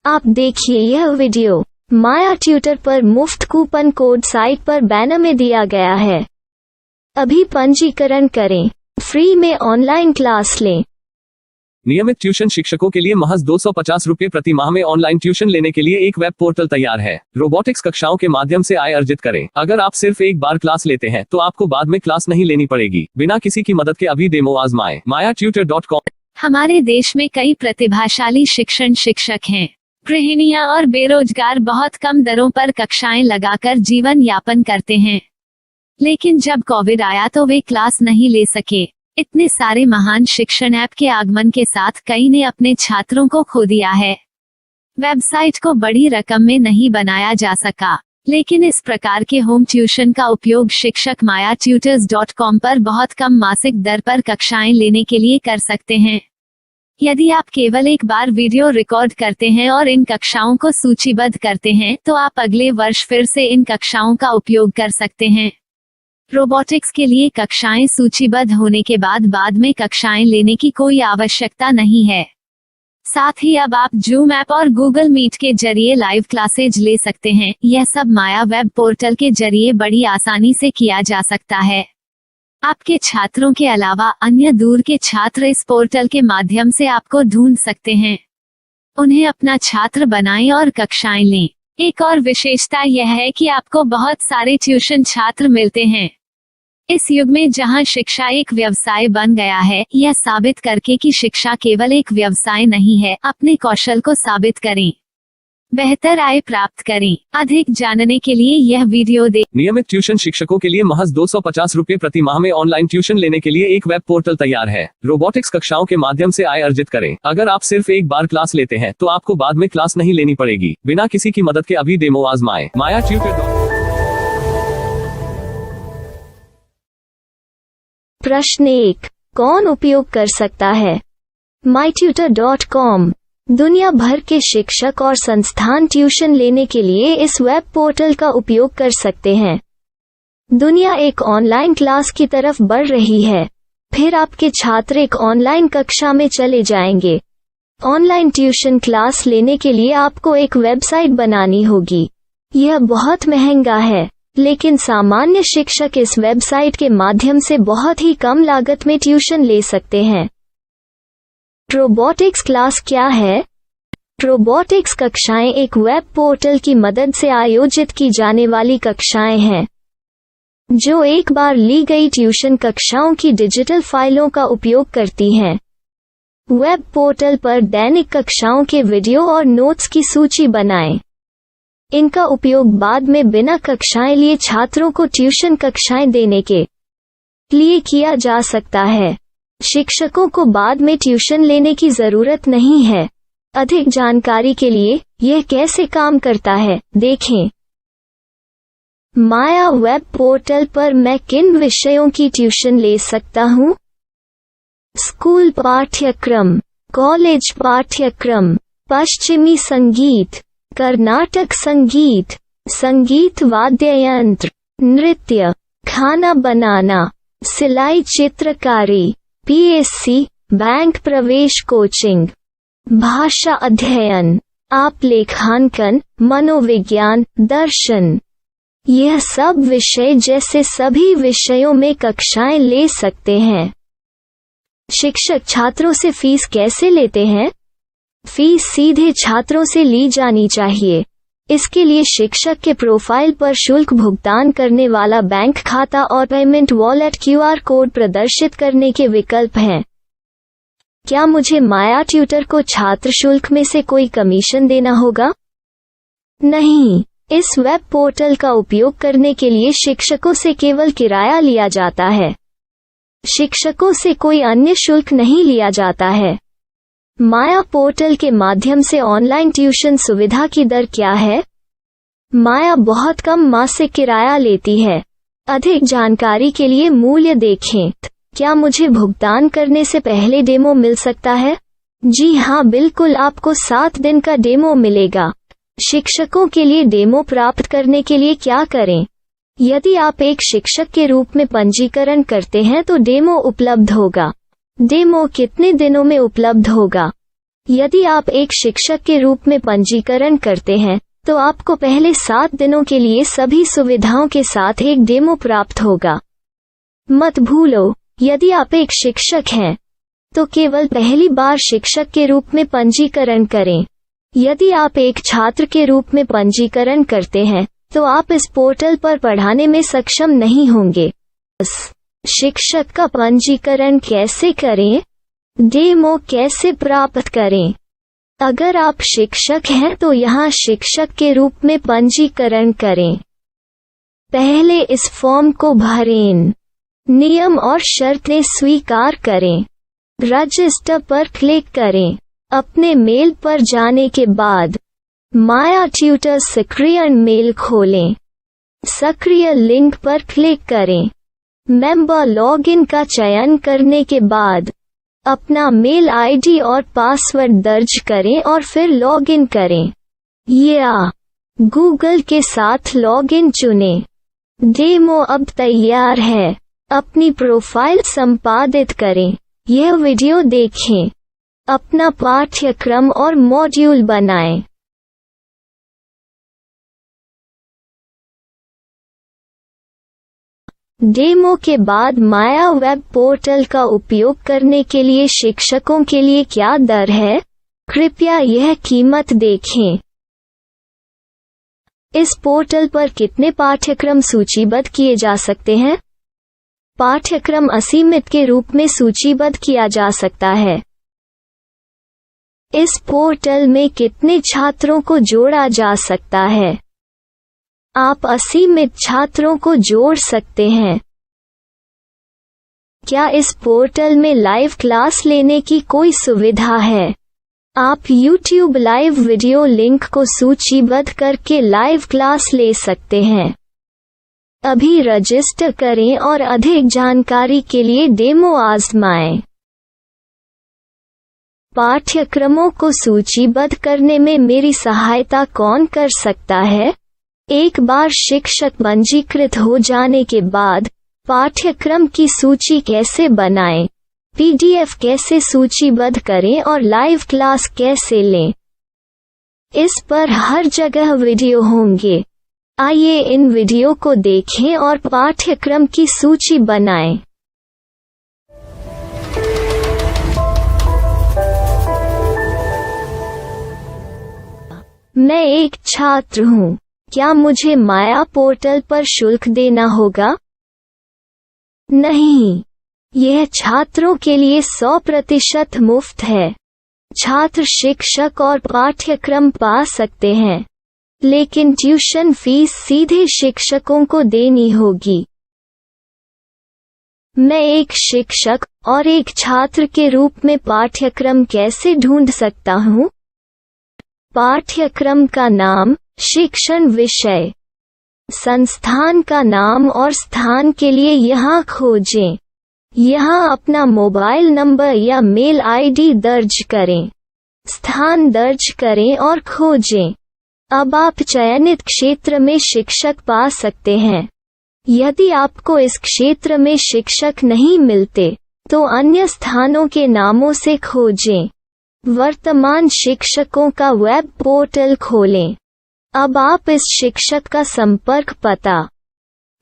आप देखिए यह वीडियो माया ट्यूटर पर मुफ्त कूपन कोड साइट पर बैनर में दिया गया है। अभी पंजीकरण करें, फ्री में ऑनलाइन क्लास लें। नियमित ट्यूशन शिक्षकों के लिए महज 250 रुपये प्रति माह में ऑनलाइन ट्यूशन लेने के लिए एक वेब पोर्टल तैयार है। रोबोटिक्स कक्षाओं के माध्यम से आय अर्जित करें। अगर आप सिर्फ एक बार क्लास लेते हैं तो आपको बाद में क्लास नहीं लेनी पड़ेगी। बिना किसी की मदद के अभी डेमो आजमाएं। mayatutor.com। हमारे देश में कई प्रतिभाशाली शिक्षक हैं। गृहिणियां और बेरोजगार बहुत कम दरों पर कक्षाएं लगाकर जीवन यापन करते हैं, लेकिन जब कोविड आया तो वे क्लास नहीं ले सके। इतने सारे महान शिक्षण ऐप के आगमन के साथ कई ने अपने छात्रों को खो दिया है। वेबसाइट को बड़ी रकम में नहीं बनाया जा सका, लेकिन इस प्रकार के होम ट्यूशन का उपयोग शिक्षक mayatutors.com पर बहुत कम मासिक दर पर कक्षाएं लेने के लिए कर सकते हैं। यदि आप केवल एक बार वीडियो रिकॉर्ड करते हैं और इन कक्षाओं को सूचीबद्ध करते हैं तो आप अगले वर्ष फिर से इन कक्षाओं का उपयोग कर सकते हैं। रोबोटिक्स के लिए कक्षाएं सूचीबद्ध होने के बाद में कक्षाएं लेने की कोई आवश्यकता नहीं है। साथ ही अब आप जूम ऐप और गूगल मीट के जरिए लाइव क्लासेज ले सकते हैं। यह सब माया वेब पोर्टल के जरिए बड़ी आसानी से किया जा सकता है। आपके छात्रों के अलावा अन्य दूर के छात्र इस पोर्टल के माध्यम से आपको ढूंढ सकते हैं। उन्हें अपना छात्र बनाएं और कक्षाएं लें। एक और विशेषता यह है कि आपको बहुत सारे ट्यूशन छात्र मिलते हैं। इस युग में जहां शिक्षा एक व्यवसाय बन गया है, यह साबित करके कि शिक्षा केवल एक व्यवसाय नहीं है, अपने कौशल को साबित करें, बेहतर आय प्राप्त करें। अधिक जानने के लिए यह वीडियो देखें। नियमित ट्यूशन शिक्षकों के लिए महज 250 रुपये प्रति माह में ऑनलाइन ट्यूशन लेने के लिए एक वेब पोर्टल तैयार है। रोबोटिक्स कक्षाओं के माध्यम से आय अर्जित करें। अगर आप सिर्फ एक बार क्लास लेते हैं तो आपको बाद में क्लास नहीं लेनी पड़ेगी। बिना किसी की मदद के अभी डेमो आजमाएं। mayatutor.com। प्रश्न 1, कौन उपयोग कर सकता है? mytutor.com। दुनिया भर के शिक्षक और संस्थान ट्यूशन लेने के लिए इस वेब पोर्टल का उपयोग कर सकते हैं। दुनिया एक ऑनलाइन क्लास की तरफ बढ़ रही है। फिर आपके छात्र एक ऑनलाइन कक्षा में चले जाएंगे। ऑनलाइन ट्यूशन क्लास लेने के लिए आपको एक वेबसाइट बनानी होगी। यह बहुत महंगा है, लेकिन सामान्य शिक्षक इस वेबसाइट के माध्यम से बहुत ही कम लागत में ट्यूशन ले सकते हैं। रोबोटिक्स क्लास क्या है? रोबोटिक्स कक्षाएं एक वेब पोर्टल की मदद से आयोजित की जाने वाली कक्षाएं हैं, जो एक बार ली गई ट्यूशन कक्षाओं की डिजिटल फाइलों का उपयोग करती हैं। वेब पोर्टल पर दैनिक कक्षाओं के वीडियो और नोट्स की सूची बनाएं। इनका उपयोग बाद में बिना कक्षाएं लिए छात्रों को ट्यूशन कक्षाएं देने के लिए किया जा सकता है। शिक्षकों को बाद में ट्यूशन लेने की जरूरत नहीं है। अधिक जानकारी के लिए यह कैसे काम करता है, देखें। माया वेब पोर्टल पर मैं किन विषयों की ट्यूशन ले सकता हूँ? स्कूल पाठ्यक्रम, कॉलेज पाठ्यक्रम, पश्चिमी संगीत, कर्नाटक संगीत, संगीत वाद्य यंत्र, नृत्य, खाना बनाना, सिलाई चित्रकारी, PSC, बैंक प्रवेश कोचिंग, भाषा अध्ययन, आप लेखांकन, मनोविज्ञान, दर्शन। यह सब विषय जैसे सभी विषयों में कक्षाएं ले सकते हैं। शिक्षक छात्रों से फीस कैसे लेते हैं? फीस सीधे छात्रों से ली जानी चाहिए। इसके लिए शिक्षक के प्रोफाइल पर शुल्क भुगतान करने वाला बैंक खाता और पेमेंट वॉलेट QR कोड प्रदर्शित करने के विकल्प हैं। क्या मुझे माया ट्यूटर को छात्र शुल्क में से कोई कमीशन देना होगा? नहीं, इस वेब पोर्टल का उपयोग करने के लिए शिक्षकों से केवल किराया लिया जाता है। शिक्षकों से कोई अन्य शुल्क नहीं लिया जाता है। माया पोर्टल के माध्यम से ऑनलाइन ट्यूशन सुविधा की दर क्या है? माया बहुत कम मासिक किराया लेती है। अधिक जानकारी के लिए मूल्य देखें। क्या मुझे भुगतान करने से पहले डेमो मिल सकता है? जी हाँ, बिल्कुल, आपको 7 दिन का डेमो मिलेगा। शिक्षकों के लिए डेमो प्राप्त करने के लिए क्या करें? यदि आप एक शिक्षक के रूप में पंजीकरण करते हैं तो डेमो उपलब्ध होगा। डेमो कितने दिनों में उपलब्ध होगा? यदि आप एक शिक्षक के रूप में पंजीकरण करते हैं तो आपको पहले 7 दिनों के लिए सभी सुविधाओं के साथ एक डेमो प्राप्त होगा। मत भूलो, यदि आप एक शिक्षक हैं तो केवल पहली बार शिक्षक के रूप में पंजीकरण करें। यदि आप एक छात्र के रूप में पंजीकरण करते हैं तो आप इस पोर्टल पर पढ़ाने में सक्षम नहीं होंगे। शिक्षक का पंजीकरण कैसे करें? डेमो कैसे प्राप्त करें? अगर आप शिक्षक हैं तो यहाँ शिक्षक के रूप में पंजीकरण करें। पहले इस फॉर्म को भरें। नियम और शर्तें स्वीकार करें। रजिस्टर पर क्लिक करें। अपने मेल पर जाने के बाद माया ट्यूटर सक्रिय मेल खोलें। सक्रिय लिंक पर क्लिक करें। मेंबर लॉगिन का चयन करने के बाद अपना मेल आईडी और पासवर्ड दर्ज करें और फिर लॉगिन करें या गूगल के साथ लॉगिन चुनें। डेमो अब तैयार है। अपनी प्रोफाइल संपादित करें। यह वीडियो देखें। अपना पाठ्यक्रम और मॉड्यूल बनाएं। डेमो के बाद माया वेब पोर्टल का उपयोग करने के लिए शिक्षकों के लिए क्या दर है? कृपया यह कीमत देखें। इस पोर्टल पर कितने पाठ्यक्रम सूचीबद्ध किए जा सकते हैं? पाठ्यक्रम असीमित के रूप में सूचीबद्ध किया जा सकता है। इस पोर्टल में कितने छात्रों को जोड़ा जा सकता है? आप असीमित छात्रों को जोड़ सकते हैं। क्या इस पोर्टल में लाइव क्लास लेने की कोई सुविधा है? आप YouTube लाइव वीडियो लिंक को सूचीबद्ध करके लाइव क्लास ले सकते हैं। अभी रजिस्टर करें और अधिक जानकारी के लिए डेमो आजमाएं। पाठ्यक्रमों को सूचीबद्ध करने में मेरी सहायता कौन कर सकता है? एक बार शिक्षक पंजीकृत हो जाने के बाद पाठ्यक्रम की सूची कैसे बनाएं, PDF कैसे सूचीबद्ध करें और लाइव क्लास कैसे लें, इस पर हर जगह वीडियो होंगे। आइए इन वीडियो को देखें और पाठ्यक्रम की सूची बनाएं। मैं एक छात्र हूँ। क्या मुझे माया पोर्टल पर शुल्क देना होगा? नहीं, यह छात्रों के लिए 100% मुफ्त है। छात्र शिक्षक और पाठ्यक्रम पा सकते हैं, लेकिन ट्यूशन फीस सीधे शिक्षकों को देनी होगी। मैं एक शिक्षक और एक छात्र के रूप में पाठ्यक्रम कैसे ढूंढ सकता हूँ? पाठ्यक्रम का नाम, शिक्षण विषय, संस्थान का नाम और स्थान के लिए यहाँ खोजें। यहाँ अपना मोबाइल नंबर या मेल आईडी दर्ज करें। स्थान दर्ज करें और खोजें। अब आप चयनित क्षेत्र में शिक्षक पा सकते हैं। यदि आपको इस क्षेत्र में शिक्षक नहीं मिलते तो अन्य स्थानों के नामों से खोजें। वर्तमान शिक्षकों का वेब पोर्टल खोलें। अब आप इस शिक्षक का संपर्क पता,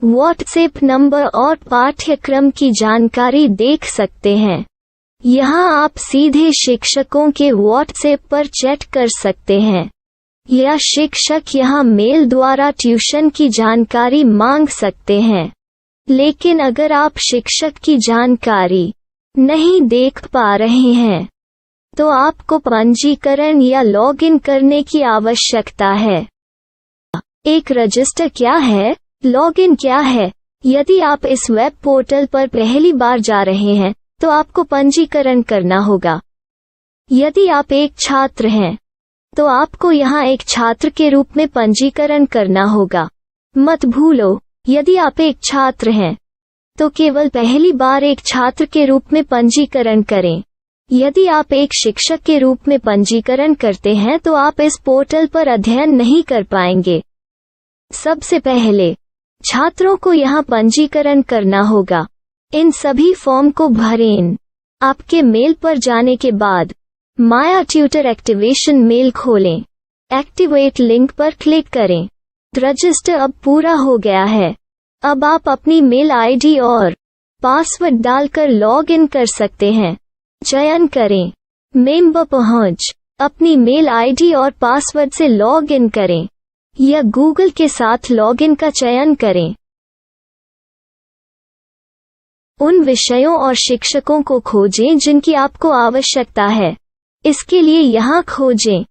व्हाट्सएप नंबर और पाठ्यक्रम की जानकारी देख सकते हैं। यहाँ आप सीधे शिक्षकों के व्हाट्सएप पर चैट कर सकते हैं या शिक्षक यहाँ मेल द्वारा ट्यूशन की जानकारी मांग सकते हैं। लेकिन अगर आप शिक्षक की जानकारी नहीं देख पा रहे हैं तो आपको पंजीकरण या लॉगिन करने की आवश्यकता है। एक रजिस्टर क्या है? लॉगिन क्या है? यदि आप इस वेब पोर्टल पर पहली बार जा रहे हैं तो आपको पंजीकरण करना होगा। यदि आप एक छात्र हैं तो आपको यहाँ एक छात्र के रूप में पंजीकरण करना होगा। मत भूलो, यदि आप एक छात्र हैं तो केवल पहली बार एक छात्र के रूप में पंजीकरण करें। यदि आप एक शिक्षक के रूप में पंजीकरण करते हैं तो आप इस पोर्टल पर अध्ययन नहीं कर पाएंगे। सबसे पहले छात्रों को यहाँ पंजीकरण करना होगा। इन सभी फॉर्म को भरें। आपके मेल पर जाने के बाद माया ट्यूटर एक्टिवेशन मेल खोलें। एक्टिवेट लिंक पर क्लिक करें। रजिस्टर अब पूरा हो गया है। अब आप अपनी मेल आईडी और पासवर्ड डालकर लॉग इन कर सकते हैं। चयन करें मेंबर पहुंच। अपनी मेल आईडी और पासवर्ड से लॉग इन करें या गूगल के साथ लॉगिन का चयन करें। उन विषयों और शिक्षकों को खोजें जिनकी आपको आवश्यकता है। इसके लिए यहाँ खोजें